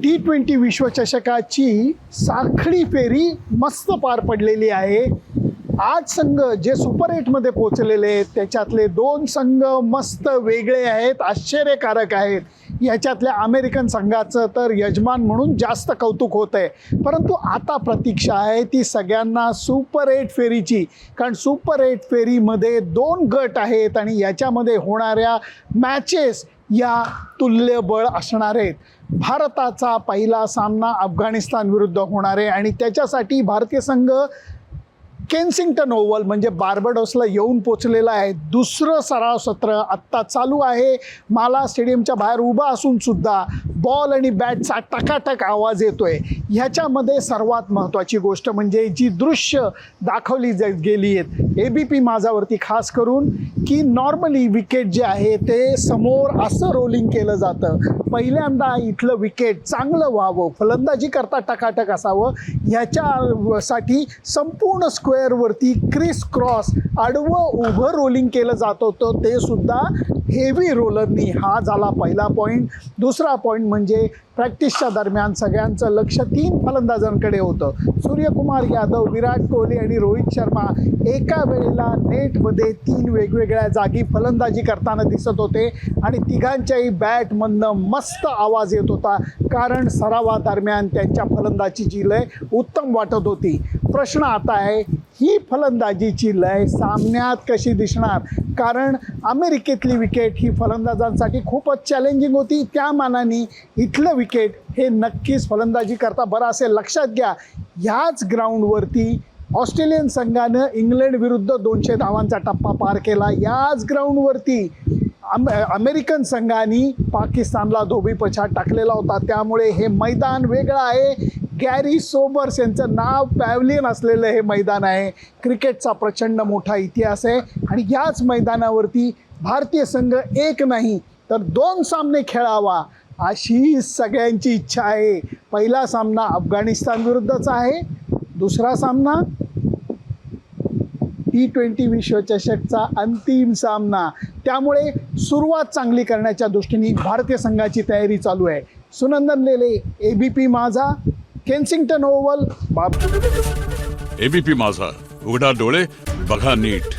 T20 विश्वचषकाची साखळी फेरी मस्त पार पडलेली आहे। आज संघ जे सुपर 8 मध्ये पोहोचलेले आहेत त्याच्यातले 2 संघ मस्त वेगळे आहेत, आश्चर्यकारक आहेत। याच्यातल्या अमेरिकन संघाचं तर यजमान म्हणून जास्त कौतुक होत आहे, परंतु आता प्रतीक्षा आहे ती सगळ्यांना सुपर 8 फेरीची, कारण सुपर 8 फेरीमध्ये 2 गट आहेत आणि याच्यामध्ये होणाऱ्या मॅचेस या तुल्यबळ असणार आहेत। भारताचा पहिला सामना अफगाणिस्तान विरुद्ध होणार आहे आणि त्याच्यासाठी भारतीय संघ केन्सिंग्टन ओव्हल म्हणजे बार्बाडोसला येऊन पोचलेला आहे। दुसरं सराव सत्र आत्ता चालू आहे। मला स्टेडियमच्या बाहेर उभा असून सुद्धा बॉल आणि बॅटचा टकाटक आवाज येतोय। ह्याच्यामध्ये सर्वात महत्त्वाची गोष्ट म्हणजे जी दृश्य दाखवली गेली आहेत ABP माझावरती खास करून, की नॉर्मली विकेट जे आहे ते समोर असं रोलिंग केलं जातं। पहिल्यांदा इथलं विकेट चांगलं व्हावं, फलंदाजी करता टकाटक असावं, ह्याच्यासाठी संपूर्ण स्क्वेअरवरती क्रिस क्रॉस आडवं उभं रोलिंग केलं जात होतं, ते सुद्धा हेवी रोलरनी। हा झाला पहिला पॉईंट। दुसरा पॉईंट म्हणजे प्रॅक्टिसच्या दरम्यान सगळ्यांचं लक्ष 3 फलंदाजांकडे होतं। सूर्यकुमार यादव, विराट कोहली आणि रोहित शर्मा एका वेळेला नेटमध्ये 3 वेगवेगळ्या जागी फलंदाजी करताना दिसत होते आणि तिघांच्याही बॅटमधनं मस्त आवाज येत होता, कारण सरावादरम्यान त्यांच्या फलंदाजीची लय उत्तम वाटत होती। प्रश्न आता आहे, ही फलंदाजीची लय सामन्यात कशी दिसणार, कारण अमेरिकेतली विकेट ही फलंदाजांसाठी खूपच चॅलेंजिंग होती। त्या मानाने इथलं विकेट हे नक्कीच फलंदाजी करता बरं असेल। लक्षात घ्या, ह्याच ग्राउंडवरती ऑस्ट्रेलियन संघानं इंग्लंड विरुद्ध 200 धावांचा टप्पा पार केला। याच ग्राउंडवरती अमेरिकन संघाने पाकिस्तानला धोबीपछाड टाकलेला होता। त्यामुळे हे मैदान वेगळं आहे। गॅरी सोबर्स यांचं नाव पॅव्हलियन असलेलं हे मैदान आहे। क्रिकेटचा प्रचंड मोठा इतिहास आहे आणि याच मैदानावरती भारतीय संघ एक नाही तर 2 सामने खेळावा अशी सगळ्यांची इच्छा आहे। पहिला सामना अफगाणिस्तान विरुद्धचा आहे, दुसरा सामना T20 विश्वचषकचा अंतिम सामना। त्यामुळे सुरुवात चांगली करण्याच्या दृष्टीने भारतीय संघाची तयारी चालू आहे। सुनंदन लेले, ABP माझा, केन्सिंग्टन ओव्हल। ABP माझा, उघडा डोळे बघा नीट।